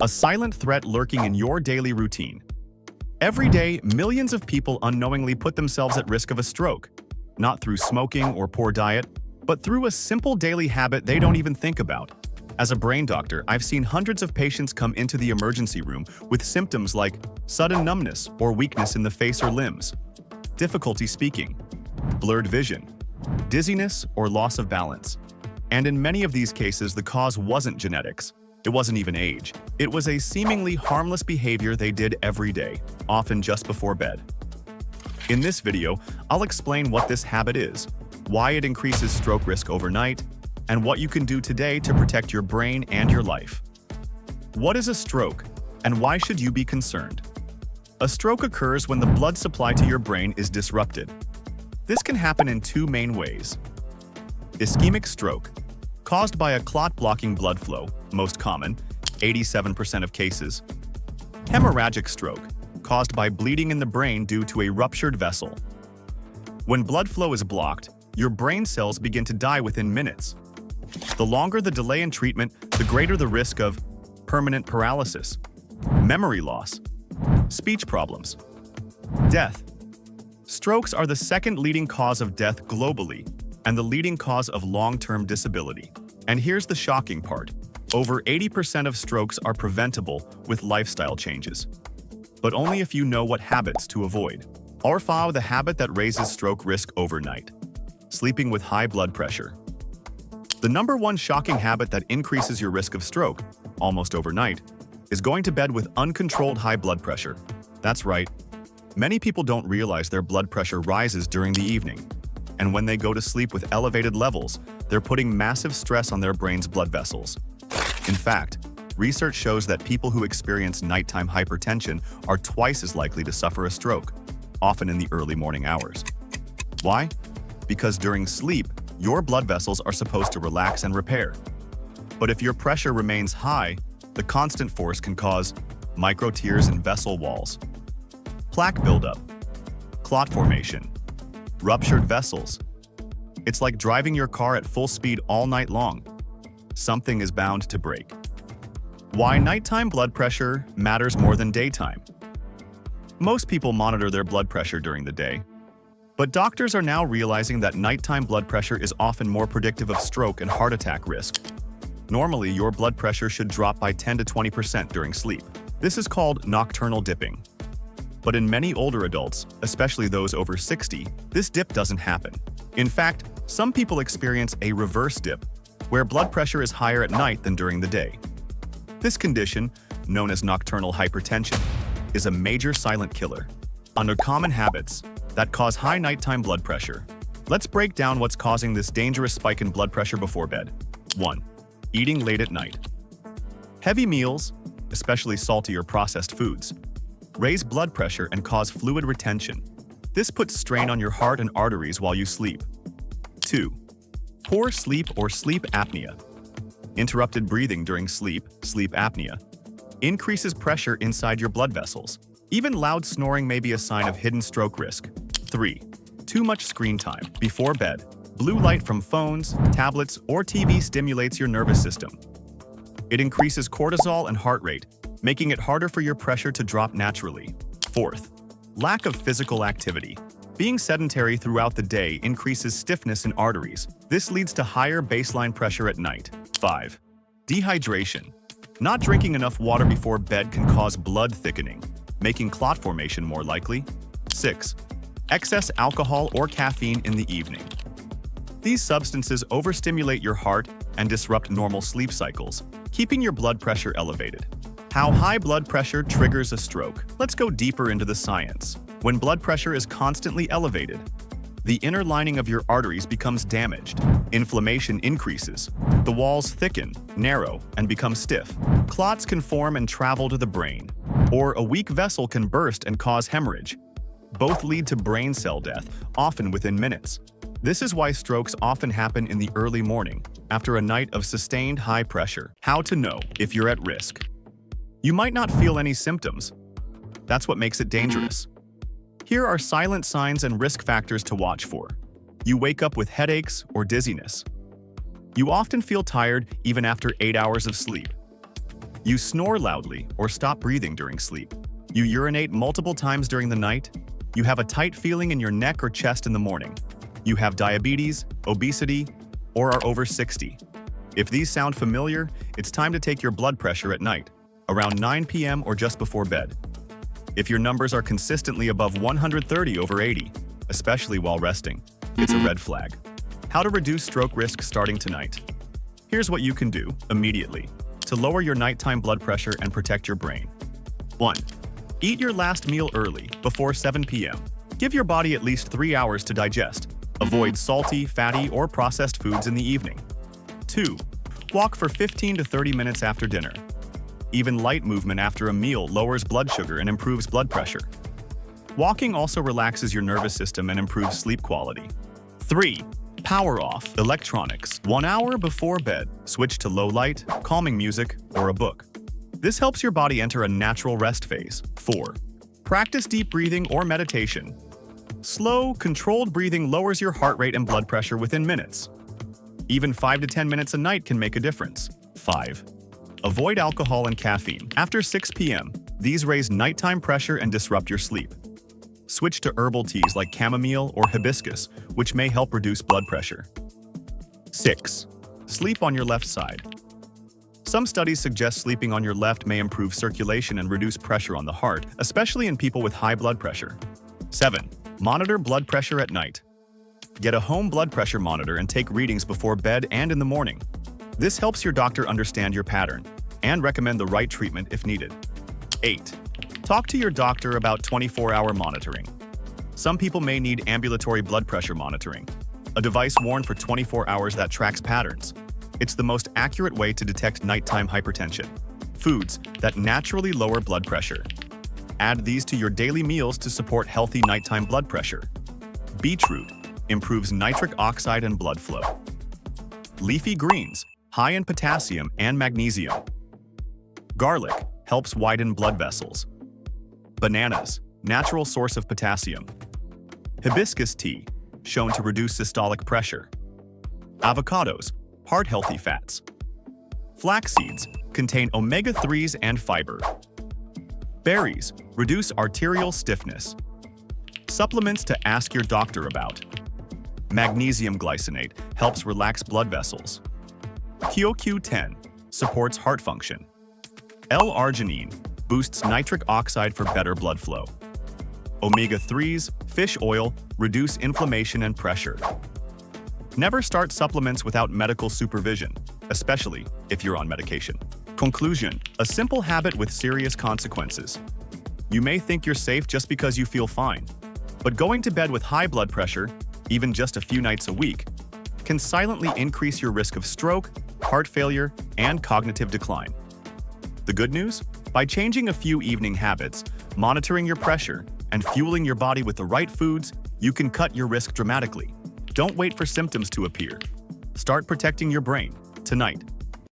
a silent threat lurking in your daily routine. Every day, millions of people unknowingly put themselves at risk of a stroke, not through smoking or poor diet, but through a simple daily habit they don't even think about. As a brain doctor, I've seen hundreds of patients come into the emergency room with symptoms like sudden numbness or weakness in the face or limbs, difficulty speaking, blurred vision, dizziness, or loss of balance. And in many of these cases, the cause wasn't genetics. It wasn't even age. It was a seemingly harmless behavior they did every day, often just before bed. In this video, I'll explain what this habit is, why it increases stroke risk overnight, and what you can do today to protect your brain and your life. What is a stroke, and why should you be concerned? A stroke occurs when the blood supply to your brain is disrupted. This can happen in two main ways. Ischemic stroke, caused by a clot-blocking blood flow, most common, 87% of cases. Hemorrhagic stroke, caused by bleeding in the brain due to a ruptured vessel. When blood flow is blocked, your brain cells begin to die within minutes. The longer the delay in treatment, the greater the risk of permanent paralysis, memory loss, speech problems, death. Strokes are the second leading cause of death globally and the leading cause of long-term disability. And here's the shocking part. Over 80% of strokes are preventable with lifestyle changes. But only if you know what habits to avoid. Or follow the habit that raises stroke risk overnight. Sleeping with high blood pressure. The number one shocking habit that increases your risk of stroke, almost overnight, is going to bed with uncontrolled high blood pressure. That's right. Many people don't realize their blood pressure rises during the evening. And when they go to sleep with elevated levels, they're putting massive stress on their brain's blood vessels. In fact, research shows that people who experience nighttime hypertension are twice as likely to suffer a stroke, often in the early morning hours. Why? Because during sleep, your blood vessels are supposed to relax and repair. But if your pressure remains high, the constant force can cause microtears in vessel walls, plaque buildup, clot formation, ruptured vessels. It's like driving your car at full speed all night long. Something is bound to break. Why nighttime blood pressure matters more than daytime. Most people monitor their blood pressure during the day, but doctors are now realizing that nighttime blood pressure is often more predictive of stroke and heart attack risk. Normally, your blood pressure should drop by 10 to 20% during sleep. This is called nocturnal dipping. But in many older adults, especially those over 60, this dip doesn't happen. In fact, some people experience a reverse dip, where blood pressure is higher at night than during the day. This condition, known as nocturnal hypertension, is a major silent killer. Under common habits that cause high nighttime blood pressure, let's break down what's causing this dangerous spike in blood pressure before bed. 1. Eating late at night. Heavy meals, especially salty or processed foods, raise blood pressure and cause fluid retention. This puts strain on your heart and arteries while you sleep. 2. Poor sleep or sleep apnea. Interrupted breathing during sleep, sleep apnea, increases pressure inside your blood vessels. Even loud snoring may be a sign of hidden stroke risk. 3. Too much screen time. Before bed, blue light from phones, tablets, or TV stimulates your nervous system. It increases cortisol and heart rate, making it harder for your pressure to drop naturally. 4th, lack of physical activity. Being sedentary throughout the day increases stiffness in arteries. This leads to higher baseline pressure at night. 5. Dehydration. Not drinking enough water before bed can cause blood thickening, making clot formation more likely. 6. Excess alcohol or caffeine in the evening. These substances overstimulate your heart and disrupt normal sleep cycles, keeping your blood pressure elevated. How high blood pressure triggers a stroke. Let's go deeper into the science. When blood pressure is constantly elevated, the inner lining of your arteries becomes damaged. Inflammation increases. The walls thicken, narrow, and become stiff. Clots can form and travel to the brain, or a weak vessel can burst and cause hemorrhage. Both lead to brain cell death, often within minutes. This is why strokes often happen in the early morning, after a night of sustained high pressure. How to know if you're at risk. You might not feel any symptoms. That's what makes it dangerous. Here are silent signs and risk factors to watch for. You wake up with headaches or dizziness. You often feel tired even after 8 hours of sleep. You snore loudly or stop breathing during sleep. You urinate multiple times during the night. You have a tight feeling in your neck or chest in the morning. You have diabetes, obesity, or are over 60. If these sound familiar, it's time to take your blood pressure at night, around 9 p.m. or just before bed. If your numbers are consistently above 130 over 80, especially while resting, it's a red flag. How to reduce stroke risk starting tonight. Here's what you can do immediately to lower your nighttime blood pressure and protect your brain. 1. Eat your last meal early, before 7 p.m. Give your body at least 3 hours to digest. Avoid salty, fatty, or processed foods in the evening. 2. Walk for 15 to 30 minutes after dinner. Even light movement after a meal lowers blood sugar and improves blood pressure. Walking also relaxes your nervous system and improves sleep quality. 3. Power off electronics 1 hour before bed. Switch to low light, calming music, or a book. This helps your body enter a natural rest phase. 4. Practice deep breathing or meditation. Slow, controlled breathing lowers your heart rate and blood pressure within minutes. Even 5 to 10 minutes a night can make a difference. 5. Avoid alcohol and caffeine. After 6 p.m., these raise nighttime pressure and disrupt your sleep. Switch to herbal teas like chamomile or hibiscus, which may help reduce blood pressure. 6. Sleep on your left side. Some studies suggest sleeping on your left may improve circulation and reduce pressure on the heart, especially in people with high blood pressure. 7. Monitor blood pressure at night. Get a home blood pressure monitor and take readings before bed and in the morning. This helps your doctor understand your pattern and recommend the right treatment if needed. 8. Talk to your doctor about 24-hour monitoring. Some people may need ambulatory blood pressure monitoring, a device worn for 24 hours that tracks patterns. It's the most accurate way to detect nighttime hypertension. Foods that naturally lower blood pressure. Add these to your daily meals to support healthy nighttime blood pressure. Beetroot improves nitric oxide and blood flow. Leafy greens, high in potassium and magnesium. Garlic helps widen blood vessels. Bananas, natural source of potassium. Hibiscus tea, shown to reduce systolic pressure. Avocados, heart-healthy fats. Flax seeds contain omega-3s and fiber. Berries reduce arterial stiffness. Supplements to ask your doctor about. Magnesium glycinate helps relax blood vessels. CoQ10 supports heart function. L-arginine boosts nitric oxide for better blood flow. Omega-3s, fish oil, reduce inflammation and pressure. Never start supplements without medical supervision, especially if you're on medication. Conclusion: a simple habit with serious consequences. You may think you're safe just because you feel fine, but going to bed with high blood pressure, even just a few nights a week, can silently increase your risk of stroke, heart failure, and cognitive decline. The good news? By changing a few evening habits, monitoring your pressure, and fueling your body with the right foods, you can cut your risk dramatically. Don't wait for symptoms to appear. Start protecting your brain tonight.